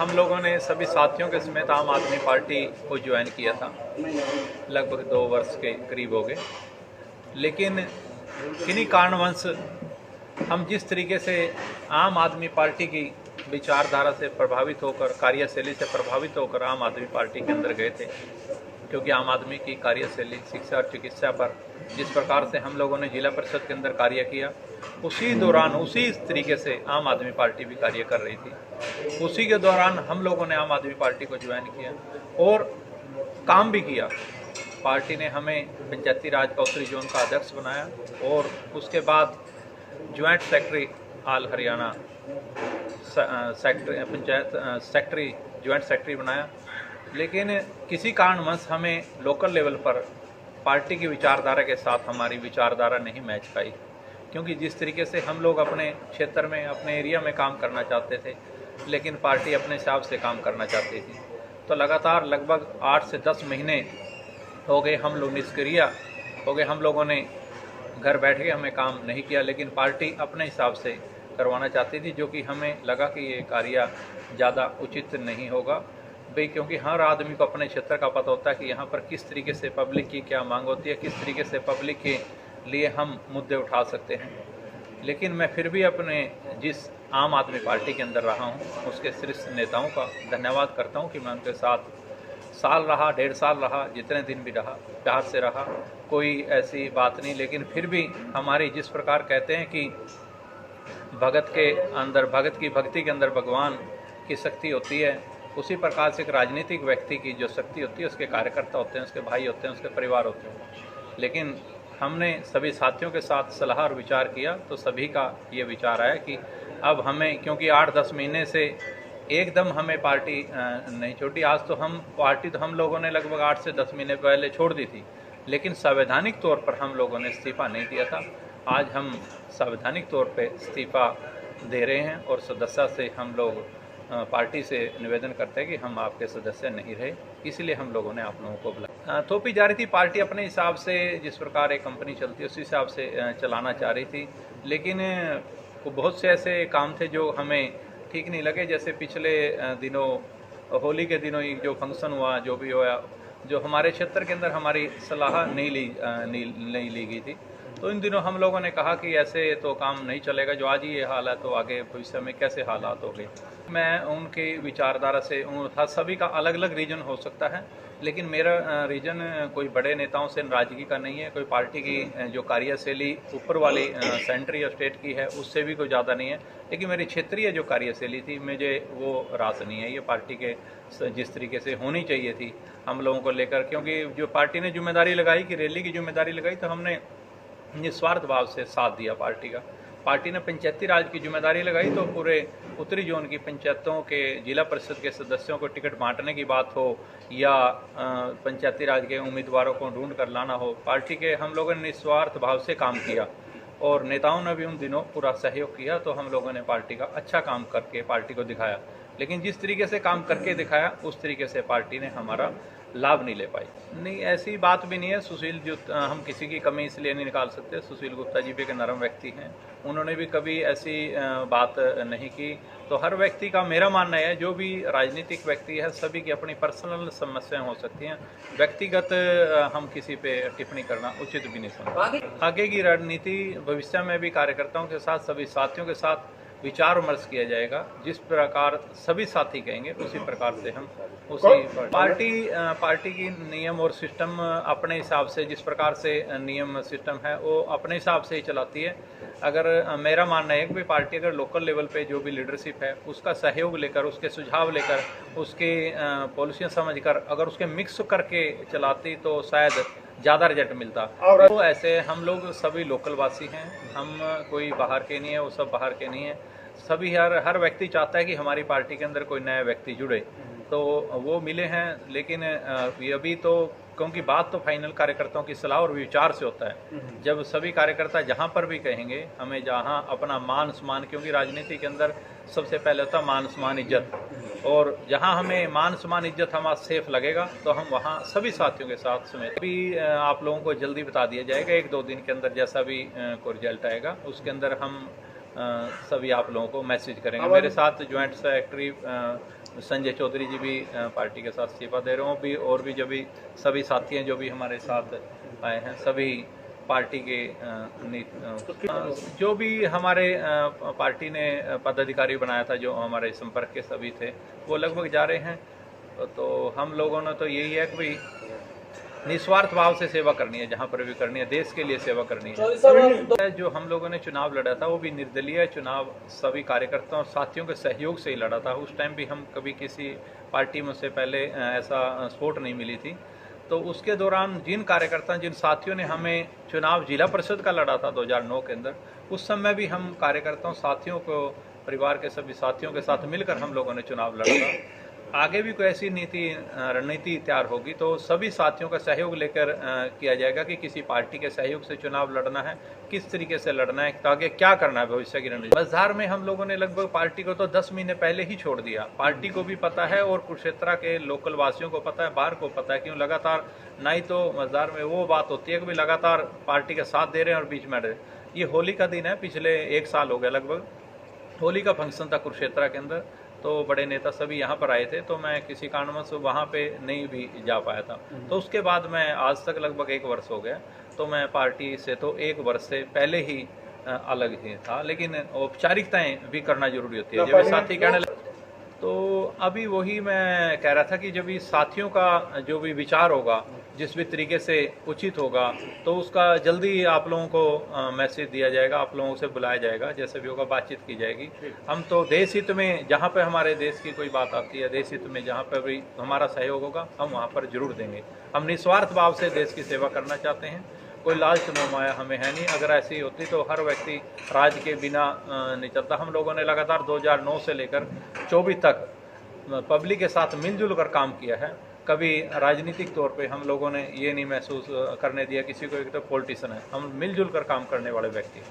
हम लोगों ने सभी साथियों के समेत आम आदमी पार्टी को ज्वाइन किया था। लगभग 2 वर्ष के करीब हो गए, लेकिन किन्हीं कारणवश हम जिस तरीके से आम आदमी पार्टी की विचारधारा से प्रभावित होकर, कार्यशैली से प्रभावित होकर आम आदमी पार्टी के अंदर गए थे, क्योंकि आम आदमी की कार्यशैली शिक्षा और चिकित्सा पर जिस प्रकार से हम लोगों ने जिला परिषद के अंदर कार्य किया, उसी दौरान उसी तरीके से आम आदमी पार्टी भी कार्य कर रही थी। उसी के दौरान हम लोगों ने आम आदमी पार्टी को ज्वाइन किया और काम भी किया। पार्टी ने हमें पंचायती राज का उत्तरी जोन का अध्यक्ष बनाया और उसके बाद joint secretary all Haryana secretary panchayat secretary joint secretary बनाया। लेकिन किसी कारणवश हमें लोकल लेवल पर पार्टी की विचारधारा के साथ हमारी विचारधारा नहीं मैच पाई, क्योंकि जिस तरीके से हम लोग अपने क्षेत्र में, अपने एरिया में काम करना चाहते थे, लेकिन पार्टी अपने हिसाब से काम करना चाहती थी। तो लगातार लगभग 8 से 10 महीने हो गए हम लोग निष्क्रिय हो गए। हम लोगों ने घर बैठ के हमें काम नहीं किया, लेकिन पार्टी अपने हिसाब से करवाना चाहती थी, जो कि हमें लगा कि ये कार्य ज़्यादा उचित नहीं होगा भाई, क्योंकि हर आदमी को अपने क्षेत्र का पता होता है कि यहाँ पर किस तरीके से पब्लिक की क्या मांग होती है, किस तरीके से पब्लिक के लिए हम मुद्दे उठा सकते हैं। लेकिन मैं फिर भी अपने जिस आम आदमी पार्टी के अंदर रहा हूँ, उसके शीर्ष नेताओं का धन्यवाद करता हूँ कि मैं उनके साथ साल रहा, 1.5 साल रहा, जितने दिन भी रहा, प्यार से रहा, कोई ऐसी बात नहीं। लेकिन फिर भी हमारी जिस प्रकार कहते हैं कि भगत के अंदर, भगत की भक्ति के अंदर भगवान की शक्ति होती है, उसी प्रकार से एक राजनीतिक व्यक्ति की जो शक्ति होती है, उसके कार्यकर्ता होते हैं, उसके भाई होते हैं, उसके परिवार होते हैं। लेकिन हमने सभी साथियों के साथ सलाह और विचार किया, तो सभी का ये विचार आया कि अब हमें, क्योंकि 8-10 महीने से एकदम हमें पार्टी नहीं छोड़ी। आज तो हम पार्टी तो हम लोगों ने लगभग 8 से 10 महीने पहले छोड़ दी थी, लेकिन संवैधानिक तौर पर हम लोगों ने इस्तीफा नहीं दिया था। आज हम संवैधानिक तौर पे इस्तीफा दे रहे हैं और सदस्यता से हम लोग पार्टी से निवेदन करते हैं कि हम आपके सदस्य नहीं रहे, इसलिए हम लोगों ने आप लोगों को बुलाया। थोपी जा रही थी पार्टी अपने हिसाब से, जिस प्रकार एक कंपनी चलती है उसी हिसाब से चलाना चाह रही थी, लेकिन बहुत से ऐसे काम थे जो हमें ठीक नहीं लगे। जैसे पिछले दिनों, होली के दिनों ही जो फंक्शन हुआ, जो भी हुआ, जो हमारे क्षेत्र के अंदर हमारी सलाह नहीं ली गई थी, तो इन दिनों हम लोगों ने कहा कि ऐसे तो काम नहीं चलेगा, जो आज ही ये हाल है तो आगे भविष्य में कैसे हालात होंगे। मैं उनकी विचारधारा से था, सभी का अलग अलग रीजन हो सकता है, लेकिन मेरा रीजन कोई बड़े नेताओं से नाराजगी का नहीं है, कोई पार्टी की जो कार्यशैली ऊपर वाली सेंटर या स्टेट की है उससे भी कोई ज़्यादा नहीं है, लेकिन मेरी क्षेत्रीय जो कार्यशैली थी मुझे वो रास नहीं है। ये पार्टी के जिस तरीके से होनी चाहिए थी हम लोगों को लेकर, क्योंकि जो पार्टी ने जिम्मेदारी लगाई कि रैली की जिम्मेदारी लगाई, तो हमने निस्वार्थ भाव से साथ दिया पार्टी का। पार्टी ने पंचायती राज की जिम्मेदारी लगाई, तो पूरे उत्तरी जोन की पंचायतों के जिला परिषद के सदस्यों को टिकट बांटने की बात हो या पंचायती राज के उम्मीदवारों को ढूंढ कर लाना हो, पार्टी के हम लोगों ने निस्वार्थ भाव से काम किया और नेताओं ने भी उन दिनों पूरा सहयोग किया। तो हम लोगों ने पार्टी का अच्छा काम करके पार्टी को दिखाया, लेकिन जिस तरीके से काम करके दिखाया उस तरीके से पार्टी ने हमारा लाभ नहीं ले पाई। नहीं, ऐसी बात भी नहीं है। सुशील जो, हम किसी की कमी इसलिए नहीं निकाल सकते, सुशील गुप्ता जी भी एक नरम व्यक्ति हैं, उन्होंने भी कभी ऐसी बात नहीं की। तो हर व्यक्ति का, मेरा मानना है, जो भी राजनीतिक व्यक्ति है, सभी की अपनी पर्सनल समस्याएं हो सकती हैं, व्यक्तिगत हम किसी पे टिप्पणी करना उचित भी नहीं समझते। आगे की रणनीति भविष्य में भी कार्यकर्ताओं के साथ, सभी साथियों के साथ विचार विमर्श किया जाएगा। जिस प्रकार सभी साथी कहेंगे उसी प्रकार से हम उसी पार्टी की नियम और सिस्टम अपने हिसाब से, जिस प्रकार से नियम सिस्टम है वो अपने हिसाब से ही चलाती है। अगर मेरा मानना है कि पार्टी अगर लोकल लेवल पे जो भी लीडरशिप है उसका सहयोग लेकर, उसके सुझाव लेकर, उसके पॉलिसियाँ समझकर अगर उसके मिक्स करके चलाती तो शायद ज़्यादा रिजल्ट मिलता। तो ऐसे हम लोग सभी लोकल वासी हैं, हम कोई बाहर के नहीं है, वो सब बाहर के नहीं है। सभी हर व्यक्ति चाहता है कि हमारी पार्टी के अंदर कोई नया व्यक्ति जुड़े, तो वो मिले हैं। लेकिन अभी तो, क्योंकि बात तो फाइनल कार्यकर्ताओं की सलाह और विचार से होता है। जब सभी कार्यकर्ता जहाँ पर भी कहेंगे, हमें जहाँ अपना मान सम्मान, क्योंकि राजनीति के अंदर सबसे पहले होता है मान सम्मान इज्जत, और जहाँ हमें मान सम्मान इज्जत हमारा सेफ लगेगा तो हम वहाँ सभी साथियों के साथ समेत भी आप लोगों को जल्दी बता दिया जाएगा। 1-2 दिन के अंदर जैसा भी कोई रिजल्ट आएगा उसके अंदर हम सभी आप लोगों को मैसेज करेंगे। मेरे साथ ज्वाइंट सेक्रेटरी संजय चौधरी जी भी पार्टी के साथ इस्तीफा दे रहे हों भी, और भी जो भी सभी साथी हैं जो भी हमारे साथ आए हैं, सभी पार्टी के जो भी हमारे पार्टी ने पदाधिकारी बनाया था, जो हमारे संपर्क के सभी थे, वो लगभग जा रहे हैं। तो हम लोगों ने तो यही है कि भाई निस्वार्थ भाव से सेवा करनी है, जहाँ पर भी करनी है, देश के लिए सेवा करनी है। जो हम लोगों ने चुनाव लड़ा था वो भी निर्दलीय चुनाव सभी कार्यकर्ताओं और साथियों के सहयोग से ही लड़ा था। उस टाइम भी हम कभी किसी पार्टी में से पहले ऐसा सपोर्ट नहीं मिली थी। तो उसके दौरान जिन कार्यकर्ता, जिन साथियों ने हमें चुनाव जिला परिषद का लड़ा था 2009 के अंदर, उस समय भी हम कार्यकर्ताओं, साथियों को, परिवार के सभी साथियों के साथ मिलकर हम लोगों ने चुनाव लड़ा था। आगे भी कोई ऐसी रणनीति तैयार होगी तो सभी साथियों का सहयोग लेकर किया जाएगा कि किसी पार्टी के सहयोग से चुनाव लड़ना है, किस तरीके से लड़ना है, तो आगे क्या करना है भविष्य की रणनीति। मझधार में हम लोगों ने लगभग पार्टी को तो 10 महीने पहले ही छोड़ दिया। पार्टी को भी पता है और कुरुक्षेत्र के लोकल वासियों को पता है, बाहर को पता है, क्यों लगातार ना ही तो मझधार में वो बात होती है कि भी लगातार पार्टी का साथ दे रहे हैं और बीच में रहे। ये होली का दिन है, पिछले 1 साल हो गया लगभग, होली का फंक्शन था कुरुक्षेत्र के अंदर, तो बड़े नेता सभी यहाँ पर आए थे, तो मैं किसी कारणवश वहाँ पे नहीं भी जा पाया था। तो उसके बाद मैं आज तक लगभग 1 वर्ष हो गया, तो मैं पार्टी से तो 1 वर्ष से पहले ही अलग ही था, लेकिन औपचारिकताएं भी करना जरूरी होती है। जब साथी कहने लगे तो अभी वही मैं कह रहा था कि जब इस साथियों का जो भी विचार होगा, जिस भी तरीके से उचित होगा, तो उसका जल्दी आप लोगों को मैसेज दिया जाएगा, आप लोगों से बुलाया जाएगा, जैसे भी होगा बातचीत की जाएगी। हम तो देश हित में, जहाँ पे हमारे देश की कोई बात आती है, देश हित में जहाँ पर भी हमारा सहयोग होगा, हम वहाँ पर जरूर देंगे। हम निस्वार्थ भाव से देश की सेवा करना चाहते हैं, कोई लालच मोह माया हमें है नहीं। अगर ऐसी होती तो हर व्यक्ति राज के बिना नहीं चलता। हम लोगों ने लगातार 2009 से लेकर 24 तक पब्लिक के साथ मिलजुल कर काम किया है। कभी राजनीतिक तौर पे हम लोगों ने ये नहीं महसूस करने दिया किसी को एक तो पॉलिटिशियन है, हम मिलजुल कर काम करने वाले व्यक्ति हैं।